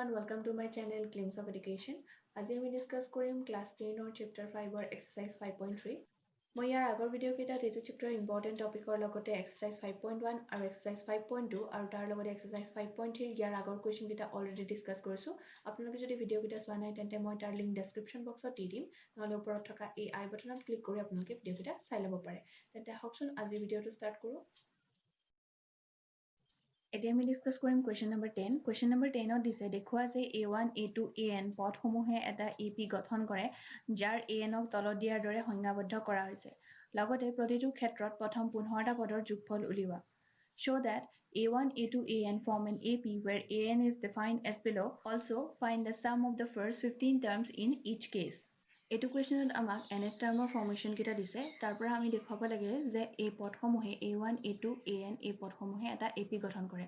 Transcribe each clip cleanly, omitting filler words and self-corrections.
everyone, welcome to my channel Glimpse of Education. আজি আমি discuss কৰিম class 10 or chapter 5 or exercise 5.3. মই ইয়াৰ আগৰ ভিডিও কেইটাত এইটো চেপ্টাৰ ইম্পৰ্টেন্ট টপিকৰ লগতে exercise 5.1 আৰু exercise 5.2 আৰু তাৰ লগতে exercise 5.3 ইয়াৰ আগৰ কোৱেশ্চন কেইটা অলৰেডি ডিসকাস কৰিছো। আপোনালোকে যদি ভিডিও কেইটা চোৱা নাই তেন্তে মই তাৰ লিংক ডেসক্ৰিপচন বক্সত দি দিম, নহলে ওপৰত থকা এই আই বাটনত ক্লিক কৰি আপোনালোকে ভিডিও কেইটা চাই ল'ব পাৰে। তেন্তে হকচোন আজি ভিডিওটো ষ্টাৰ্ট কৰো। এতিয়া আমি ডিসকাস কৰিম কোৱেশ্চন নম্বৰ 10। কোৱেশ্চন নম্বৰ 10ত দিছে দেখুৱা যে a1 a2 an পদসমূহে এটা ap গঠন কৰে যাৰ an ক তলত দিয়াৰ দৰে সংজ্ঞাবদ্ধ কৰা হৈছে। লগতে প্ৰতিটো ক্ষেত্ৰত প্ৰথম 15টা পদৰ যোগফল উলিওৱা। Show that a1 a2 an form an ap where an is defined as below. Also find the sum of the first 15 terms in each case. এইটো কুৱেশ্যনত আমাক nth টাৰ্মৰ ফৰ্মেশ্যন কেইটা দিছে। তাৰ পৰা আমি দেখুৱাব লাগে যে এই পদসমূহে a1 a2 an এই পদসমূহে এটা ap গঠন কৰে।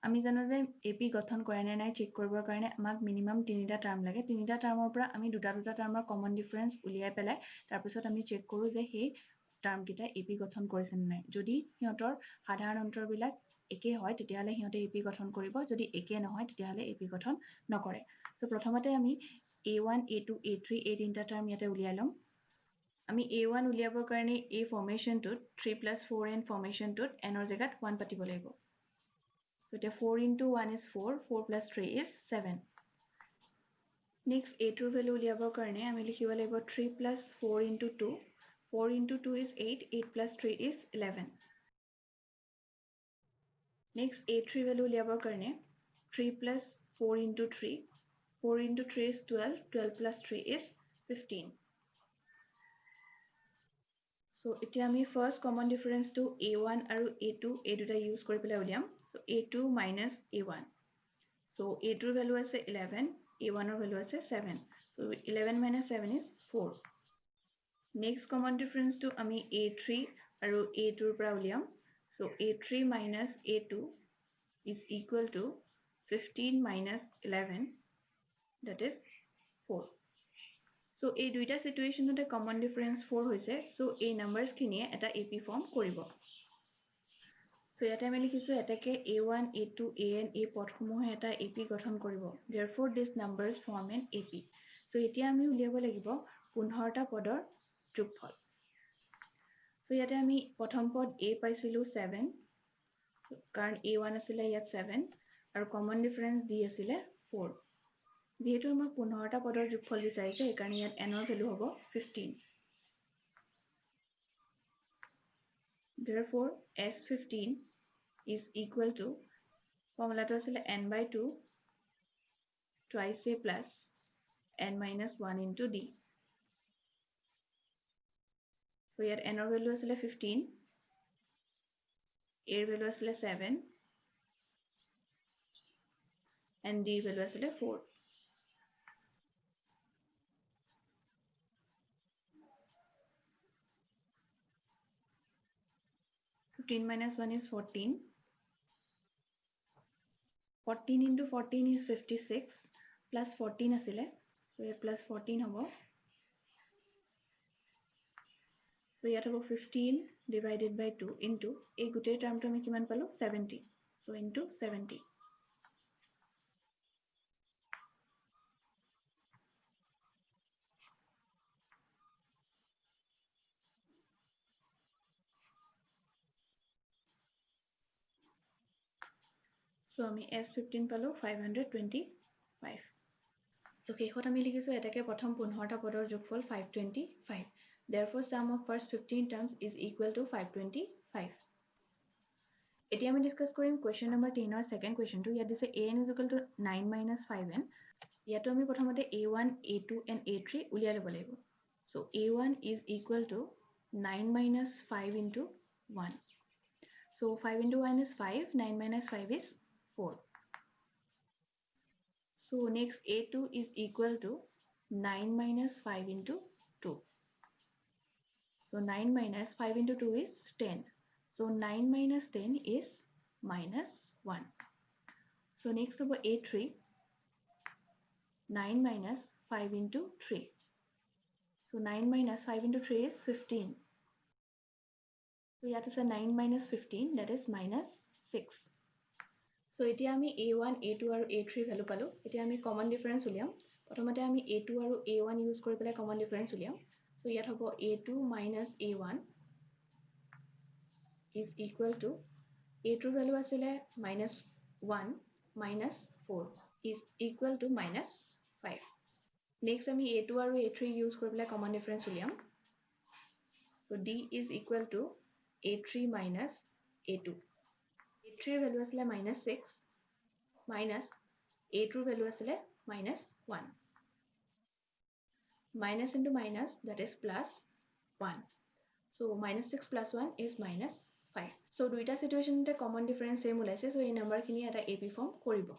আমি জানো যে ap গঠন কৰে নে নাই চেক কৰিবৰ কাৰণে আমাক মিনিমাম 3টা টাৰ্ম লাগে। 3টা টাৰ্মৰ পৰা আমি দুটা টাৰ্মৰ কমন ডিফাৰেন্স উলিয়াই পেলাই তাৰ পিছত আমি চেক কৰো যে সেই টাৰ্ম কেইটা ap গঠন কৰিছে নে নাই। যদি সিহঁতৰ সাধাৰণ অন্তৰবিলাক একে হয় তেতিয়াহলে সিহঁতে ap গঠন কৰিব, যদি একে নহয় তেতিয়াহলে ap গঠন নকৰে। সো প্ৰথমতে আমি a1 a2 a3 এই তিনটা টাৰ্ম ইয়াতে উলিয়াই লম। আমি a1 উলিয়াবৰ কাৰণে এই ফৰ্মেশ্যনটোত 3 + 4n ফৰ্মেশ্যনটোত n ৰ জাগাত 1 পাতিব লাগিব। সো এতিয়া 4 * 1 is 4, 4 + 3 is 7. Next a2 value উলিয়াবৰ কাৰণে আমি লিখিব লাগিব 3 + 4 * 2, 4 * 2 is 8, 8 + 3 is 11. Next a3 value উলিয়াবৰ কাৰণে 3 + 4 * 3, 4 * 3 is 12, 12 + 3 is 15. So এতিয়া আমি first common difference to a1 আৰু a2 এই দুটা ইউজ কৰি পেলাই উলিয়াম। So a2 minus a1. So a2 ৰ ভ্যালু আছে 11, a1 ৰ ভ্যালু আছে 7. So 11 minus 7 is 4. Next common difference to আমি a3 আৰু a2 ৰ পৰা উলিয়াম। So a3 minus a2 is equal to 15 minus 11, that is 4. So এই দুইটা সিচুৱেশ্যনতে কমন ডিফাৰেন্স 4 হৈছে। সো এই নাম্বাৰস খিনিয়ে এটা ap ফৰ্ম কৰিব। সো ইয়াতে আমি লিখিছো এটাকে a1 a2 an এই পদসমূহে এটা ap গঠন কৰিব। Therefore these numbers form an ap. So এতিয়া আমি উলিয়াব লাগিব 15টা পদৰ যোগফল। সো ইয়াতে আমি প্ৰথম পদ a পাইছিলো 7, কাৰণ a1 আছিলে ইয়াত 7 আৰু কমন ডিফাৰেন্স d আছিলে 4। যেহেতু আমাক 15টা পদৰ যোগফল বিচাৰিছে সেইকাৰণে ইয়াত n ৰ ভ্যালু হ'ব 15। Therefore s15 is equal to ফৰ্মুলাটো আছিলে n/2 twice a plus n minus 1 into d. So ইয়াত n ৰ ভ্যালু আছিলে 15, a ৰ ভ্যালু আছিলে 7 and d ৰ ভ্যালু আছিলে 4. -1 is 14. 14 into 14 is 56 plus 14 asile. So here plus 14 hobo. So here hobo 15 divided by 2 into a gute term to ami kiman palo 70. So into 70. So আমি s15 palo 525. So শেষত আমি লিখিছো এটাকে প্ৰথম 15টা পদৰ যোগফল 525. Therefore sum of first 15 terms is equal to 525. এতিয়া আমি ডিসকাস কৰিম question number 10 ৰ second question টো। ইয়াত দিছে an is equal to 9 minus 5n. ইয়াতো আমি প্ৰথমতে a1 a2 and a3 উলিয়াই ল'ব লাগিব। So a1 is equal to 9 minus 5 into 1. So 5 into 1 is 5, 9 minus 5 is 4. So next a2 is equal to 9 minus 5 into 2. So 9 minus 5 into 2 is 10. So 9 minus 10 is minus 1. So next over a3, 9 minus 5 into 3. So 9 minus 5 into 3 is 15. So here is a 9 minus 15, that is minus 6. So এতিয়া আমি a1 a2 আৰু a3 value পালো এতিয়া আমি common difference উলিয়াম প্ৰথমতে আমি a2 আৰু a1 ইউজ কৰি পেলাই কমন ডিফাৰেন্স উলিয়াম সো ইয়াত হ'ব a2 - a1 is equal to a2 value আছিলে -1 - 4 is equal to -5 next আমি a2 আৰু a3 ইউজ কৰি পেলাই কমন ডিফাৰেন্স উলিয়াম so d is equal to a3 minus a2 a3 value আছিলে -6 minus a2 value asile -1 minus into minus that is plus 1 so -6 plus 1 is -5 so duita situation te common difference same ulaise so ei number khini eta ap form koribo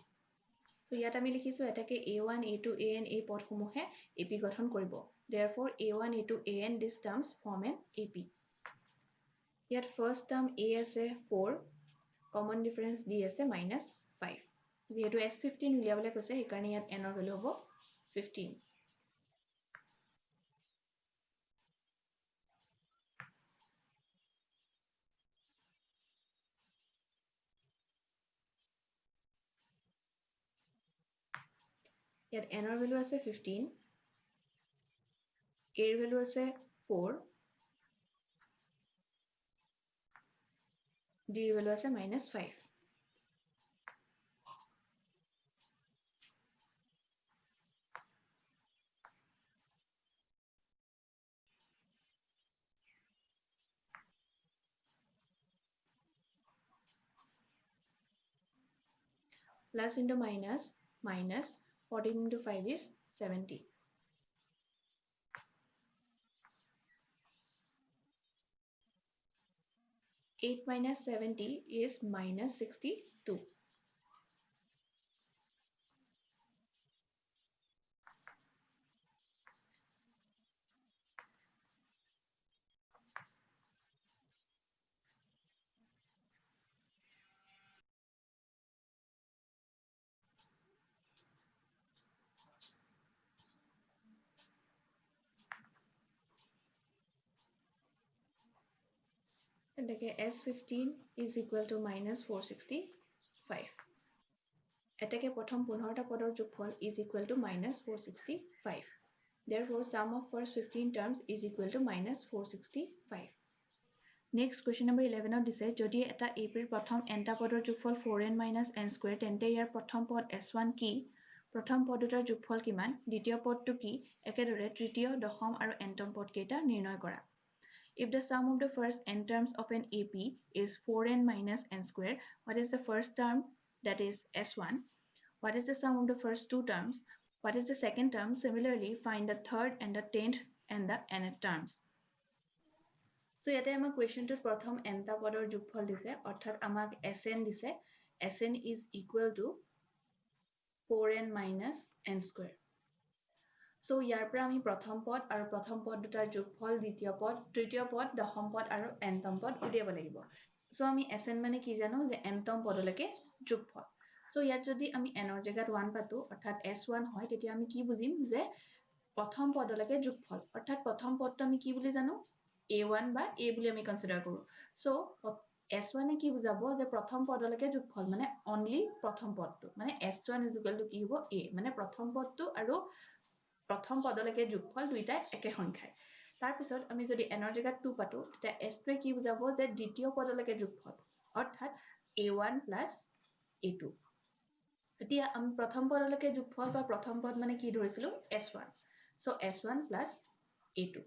so yat ami likhisu eta ke a1 a2 an ei pod homohe ap gothon koribo therefore a1 a2 an these terms form an ap yat first term a ase 4 common difference d ase -5 যেহেতু s15 উলিয়াবলে কৈছে সেইকাৰণে ইয়াত n ৰ value হ'ব 15 ইয়াত n ৰ value আছে 15 a ৰ ভ্যালু আছে 4 d ৰ ভ্যালু আছে -5 plus into minus minus 14 into 5 is 70 8 minus 70 is -62 এটাকে s15 is equal to -465 এটাকে প্ৰথম 15টা পদৰ যোগফল is equal to -465 therefore sum of first 15 terms is equal to -465 next question number 11 ত দিছে যদি এটা ap ৰ প্ৰথম nটা পদৰ যোগফল 4n - n স্কয়াৰ তেন্তে ইয়াৰ প্ৰথম পদ s1 কি প্ৰথম পদ দুটাৰ যোগফল কিমান দ্বিতীয় পদটো কি একেদৰে তৃতীয় দশম আৰু nতম পদ কেইটা নিৰ্ণয় কৰা If the sum of the first n terms of an AP is 4n minus n square, what is the first term that is S1? What is the sum of the first two terms? What is the second term? Similarly, find the third and the 10th and the nth terms. So, yate ama question to pratham nta podor jogfol dise, orthat amak Sn dise. Sn is equal to 4n minus n square. So ইয়াৰ পৰা আমি প্ৰথম পদ আৰু প্ৰথম পদ দুটাৰ যোগফল দ্বিতীয় পদ তৃতীয় পদ দশম পদ আৰু nতম পদ উলিয়াব লাগিব সো আমি sn মানে কি জানো যে nতম পদলৈকে যোগফল সো ইয়াত যদি আমি n ৰ জায়গাত 1 পাতো অৰ্থাৎ s1 হয় তেতিয়া আমি কি বুজিম যে প্ৰথম পদলৈকে যোগফল অৰ্থাৎ প্ৰথম পদটো আমি কি বুলি জানো a1 বা a বুলি আমি কনসিডাৰ কৰো সো s1 এ কি বুজাব যে প্ৰথম পদলৈকে যোগফল মানে only প্ৰথম পদটো মানে s1 কি হ'ব a মানে প্ৰথম পদটো আৰু প্ৰথম পদলৈকে যোগফল দুইটা একে সংখ্যায় তাৰ পিছত আমি যদি n ৰ জায়গাত 2 পাতো তেতিয়া s2 কি বুজাব যে দ্বিতীয় পদলৈকে যোগফল অৰ্থাৎ a1 + a2 এতিয়া আমি প্ৰথম পদলৈকে যোগফল বা প্ৰথম পদ মানে কি ধৰিছিলো s1 so s1 + a2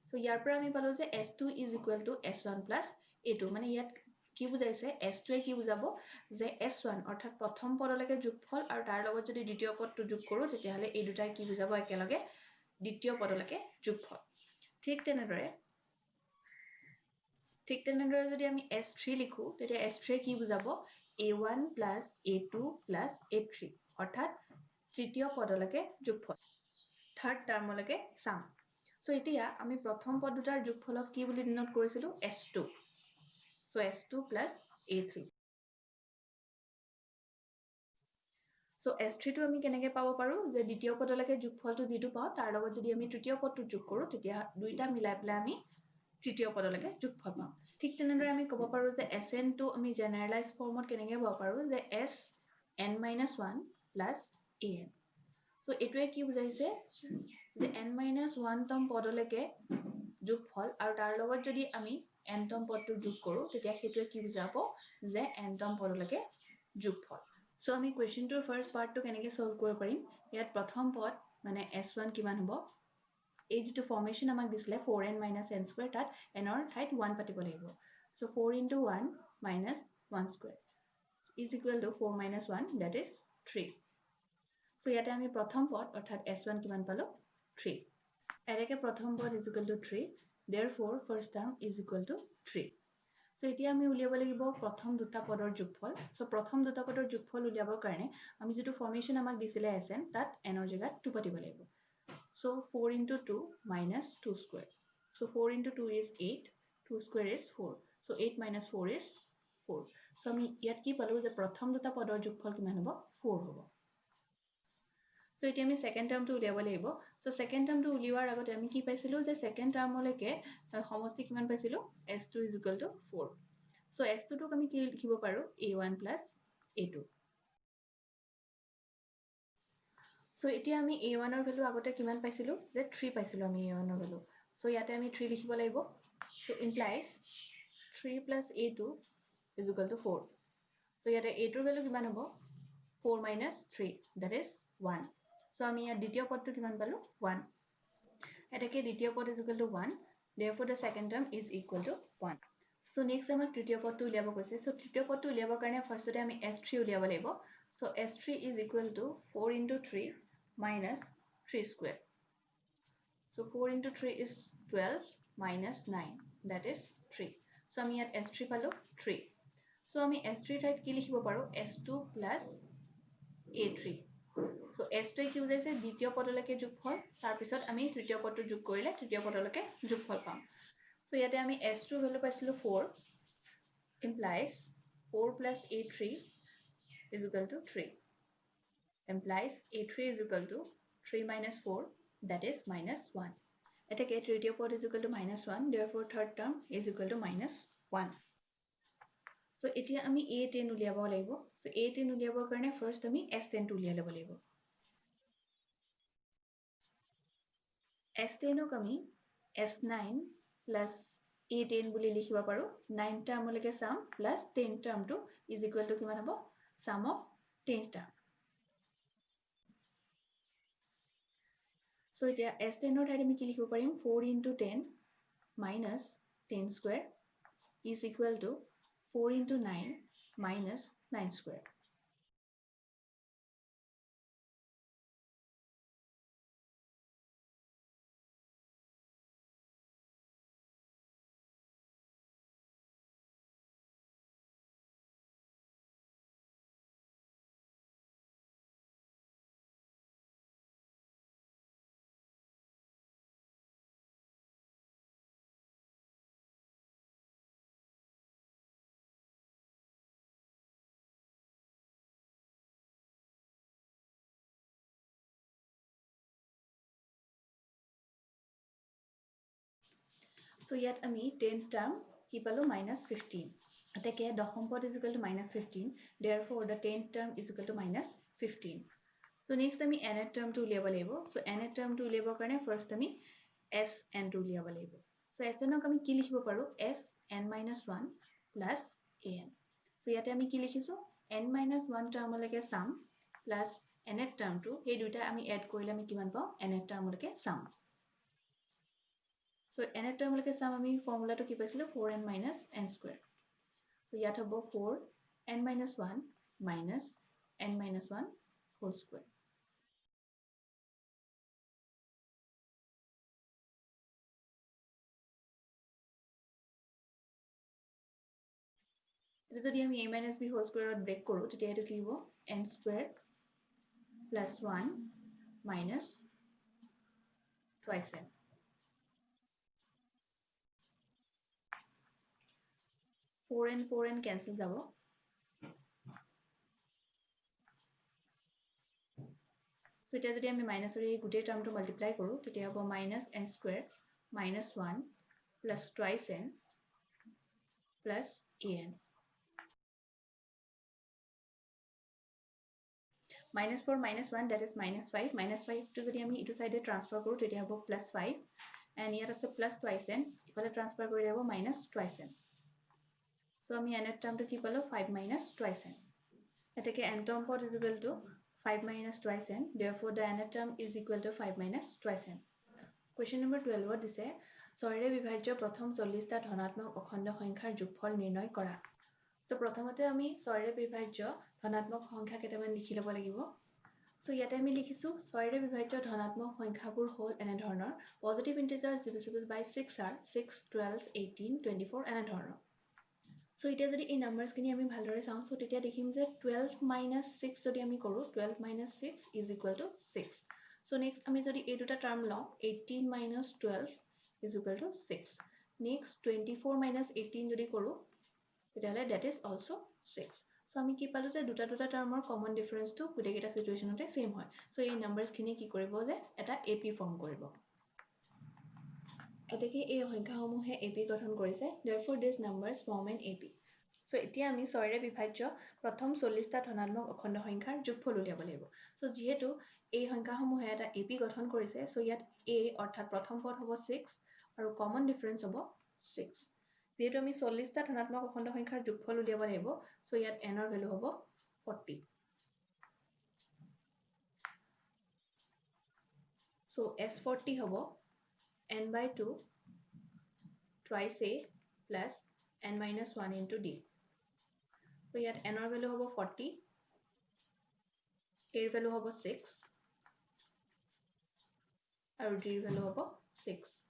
so ইয়াৰ পৰা আমি পালো যে s2 = s1 + a2 মানে ইয়াত কি বুজাইছে s2 কি বুজাব যে s1 অৰ্থাৎ প্ৰথম পদলৈকে যোগফল আৰু তাৰ লগত যদি দ্বিতীয় পদটো যোগ কৰো তেতিয়া হলে এই দুটাই কি বুজাব একেলগে দ্বিতীয় পদলৈকে যোগফল ঠিক তেনেদৰে যদি আমি s3 লিখো তেতিয়া s3 কি বুজাব a1 + a2 + a3 অৰ্থাৎ তৃতীয় পদলৈকে যোগফল থাৰ্ড টাৰ্মলৈকে সাম সো এতিয়া আমি প্ৰথম পদ দুটাৰ যোগফলক কি বুলি ডিনোট কৰিছিলো s2 So S2 plus A3. So S3 টো আমি কেনেকৈ পাব পাৰো যে দ্বিতীয় পদলৈকে যোগফলটো যেটো পাও তাৰ লগত যদি আমি তৃতীয় পদটো যোগ কৰো তেতিয়া দুইটা মিলাই পেলাই আমি তৃতীয় পদলৈকে যোগফল পাম ঠিক তেনেদৰে আমি ক'ব পাৰো যে Sn টো আমি জেনাৰেলাইজ ফৰ্মত কেনেকৈ পাব পাৰো যে Sn - 1 plus an সো এটোৱে কি বুজাইছে যে n - 1 তম পদলৈকে যোগফল আৰু তাৰ লগত যদি আমি n তম পদটো যোগ কৰো তেতিয়া হেতুৱে কি বুজাব যে n তম পদলৈকে যোগফল সো আমি কোৱেশ্চনটোৰ ফাৰ্স্ট পাৰ্টটো কেনেকৈ সলভ কৰিব পাৰিম ইয়াত প্ৰথম পদ মানে s1 কিমান হ'ব এই যেটো ফৰ্মেশন আমাক দিছিলে 4n - n square তাত n ৰ ঠাইত 1 পাতিব লাগিব so 4 into 1 minus 1 square is equal to 4 minus 1 that is 3 so ইয়াতে আমি প্ৰথম পদ অৰ্থাৎ s1 কিমান পালো 3 এটাকে প্ৰথম পদ is equal to 3 therefore first term is equal to 3 so এতিয়া আমি উলিয়াব লাগিব প্ৰথম দুটা পদৰ যোগফল সো প্ৰথম দুটা পদৰ যোগফল উলিয়াবৰ কাৰণে আমি যেটো ফৰ্মেশন আমাক দিছিলে sn তাত n ৰ জাগাত 2 পাতিব লাগিব So 4 into 2 minus 2 square. So 4 into 2 is 8. 2 square is 4. So 8 minus 4 is 4. So আমি ইয়াত কি পালো যে প্ৰথম দুটা পদৰ যোগফল কিমান হ'ব 4 হ'ব। So এতিয়া আমি সেকেন্ড টার্মটো উলিয়াব লাগিব। So সেকেন্ড টার্মটো উলিওৱাৰ আগতে আমি কি পাইছিলো যে সেকেন্ড টার্মলৈকে সমষ্টি কিমান পাইছিলো s2 is equal to 4. So s2 টোক আমি কি লিখিব পাৰো a1 plus a2. So এতিয়া আমি a1 ৰ ভ্যালু আগতে কিমান পাইছিলো যে 3 পাইছিলো আমি a1 ৰ ভ্যালু সো ইয়াতে আমি 3 লিখিব লাগিব so implies 3 plus a2 is equal to 4 so ইয়াতে a2 ৰ ভ্যালু কিমান হ'ব 4 minus 3 that is 1 সো আমি ইয়াত দ্বিতীয় পদটো কিমান পালো 1 এটাকে দ্বিতীয় পদ is equal to 1 therefore the second term is equal to 1 so next আমাক তৃতীয় পদটো উলিয়াব কৈছে সো তৃতীয় পদটো উলিয়াবৰ কাৰণে ফাৰ্ষ্টতে আমি s3 উলিয়াব লাগিব so s3 is equal to 4 into 3 minus 3 square. So 4 into 3 is 12 minus 9 that is 3. So আমি ইয়াত s3 পালো 3. So আমি s3 ঠাইত কি লিখিব পাৰো s2 plus a3. So s2 কি বুজাইছে দ্বিতীয় পদলৈকে যোগফল তাৰ পিছত আমি তৃতীয় পদটো যোগ কৰিলে তৃতীয় পদলৈকে যোগফল পাম So ইয়াতে আমি s2 ভ্যালু পাইছিলো 4 implies 4 plus a3 is equal to 3 implies a3 is equal to 3 minus 4 that is minus 1 এটাকে তৃতীয় পদ is equal to minus 1 therefore third term is equal to minus 1 so এতিয়া আমি a10 উলিয়াব লাগিব so a10 উলিয়াবৰ কাৰণে first আমি s10 টো উলিয়াই ল'ব লাগিব s10 ক আমি s9 plus a10 বুলি লিখিব পাৰো 9 টাৰ্মলৈকে sum plus 10 টাৰ্মটো is equal to কিমান হ'ব sum of 10 টাৰ্ম So এতিয়া s10 ৰ ঠাইত আমি কি লিখিব পাৰিম 4 into 10 minus 10 square is equal to 4 into 9 minus 9 square. So yet আমি 10th term কি পালো minus 15 এটাকে দশম পদ is equal to minus 15 therefore the 10th term is equal to minus 15 so next আমি nth term টো উলিয়াব লাগিব so nth term টো উলিয়াবৰ কাৰণে first আমি sn টো উলিয়াব লাগিব so sn ক আমি কি লিখিব পাৰো sn minus 1 plus an so ইয়াতে আমি কি লিখিছো n minus 1 টাৰ্মলৈকে sum plus nth term টো এই দুইটা আমি এড কৰিলে আমি কিমান পাও nth টাৰ্মলৈকে sum So nth টাৰ্মলৈকে sum আমি ফৰ্মুলাটো কি পাইছিলো 4n minus n square. So ইয়াত হ'ব 4n minus 1 minus n minus 1 whole square. এটা যদি আমি a minus b whole square break কৰো তেতিয়া এটো কি হ'ব n square plus 1 minus twice n. four n cancel যাব so এটা যদি আমি মাইনাসৰ এই গুটেই টাৰ্মটো মাল্টিপ্লাই কৰো তেতিয়া হ'ব minus n square minus 1 plus twice n plus an. Minus 4 minus 1 that is minus 5. Minus 5 to যদি আমি ইটো সাইডে ট্ৰান্সফাৰ কৰোঁ তেতিয়া হ'ব plus 5 and ইয়াত আছে plus twice n ইফালে ট্ৰান্সফাৰ কৰি হ'ব minus twice n. So আমি n এর টার্মটো কি পালো 5 minus twice n. এটাকে n term part is equal to 5 minus twice n. Therefore the n term is equal to 5 minus twice n. Question number 12 দিছে 6 ৰে বিভাজ্য প্ৰথম 40টা ধনাত্মক অখণ্ড সংখ্যাৰ যোগফল নিৰ্ণয় কৰা। So প্ৰথমতে আমি 6 ৰে বিভাজ্য ধনাত্মক সংখ্যা কেইটামান লিখি ল'ব লাগিব। So ইয়াতে আমি লিখিছো 6 ৰে বিভাজ্য ধনাত্মক সংখ্যাবোৰ হ'ল এনে ধৰণৰ পজিটিভ ইন্টিজাৰ্স divisible by 6 are 6 12 18 24 এনে ধৰণৰ। So এতিয়া যদি এই নাম্বাৰছখিনি আমি ভালদৰে চাওঁ so তেতিয়া দেখিম যে 12 minus 6 যদি আমি কৰো 12 minus 6 is equal to 6. So next আমি যদি এই দুটা টার্ম লওঁ 18 minus 12 is equal to 6. Next 24 minus 18 যদি কৰো তেতিয়াহ'লে that is also 6. So আমি কি পালো যে দুটা টাৰ্মৰ কমন ডিফাৰেন্সটো গোটেইকেইটা সিচুৱেচনতে সেম হয়। So এই নাম্বাৰছখিনি কি কৰিব যে এটা AP ফৰ্ম কৰিব। এতেকে এই সংখ্যাসমূহে AP গঠন কৰিছে therefore these numbers form an AP. So এতিয়া আমি 6 ৰে বিভাজ্য প্ৰথম 40টা ধনাত্মক অখণ্ড সংখ্যাৰ যোগফল উলিয়াব লাগিব। So যেহেতু এই সংখ্যাসমূহে এটা AP গঠন কৰিছে so ইয়াত A অৰ্থাৎ প্ৰথম পদ হ'ব 6 আৰু কমন ডিফাৰেন্স হ'ব 6। যেহেতু আমি 40টা ধনাত্মক অখণ্ড সংখ্যাৰ যোগফল উলিয়াব লাগিব so ইয়াত n ৰ ভ্যালু হ'ব 40। So S40 হ'ব n by 2 twice a plus n minus 1 into d. So ইয়াত n ৰ ভ্যালু হ'ব 40, a ৰ ভ্যালু হ'ব 6 আৰু d ৰ ভ্যালু হ'ব 6।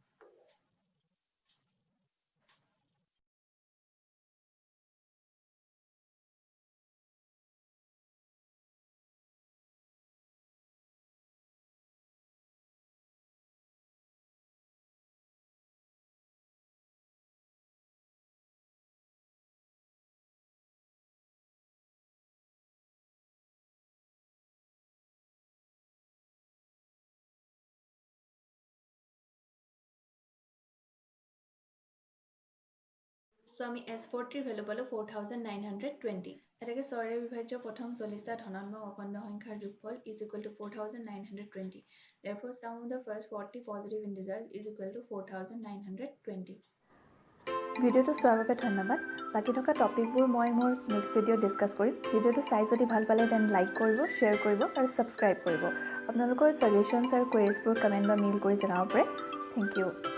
So আমি S40 ৰ ভ্যালু পালো 4920। এটাকে 6 ৰে বিভাজ্য প্ৰথম 40টা ধনাত্মক অখণ্ড সংখ্যাৰ যোগফল is equal to 4920. Therefore sum of the first 40 positive integers is equal to 4920. ভিডিওটো চোৱাৰ বাবে ধন্যবাদ। বাকি থকা টপিকবোৰ মই মোৰ নেক্সট ভিডিঅ' ডিসকাস কৰিম। ভিডিওটো চাই যদি ভাল পালে দেন লাইক কৰিব, শ্বেয়াৰ কৰিব আৰু সাবস্ক্ৰাইব কৰিব। আপোনালোকৰ সাজেশনছ আৰু কোৱেৰিজবোৰ কমেন্ট বা মেইল কৰি জনাব পাৰে। Thank U.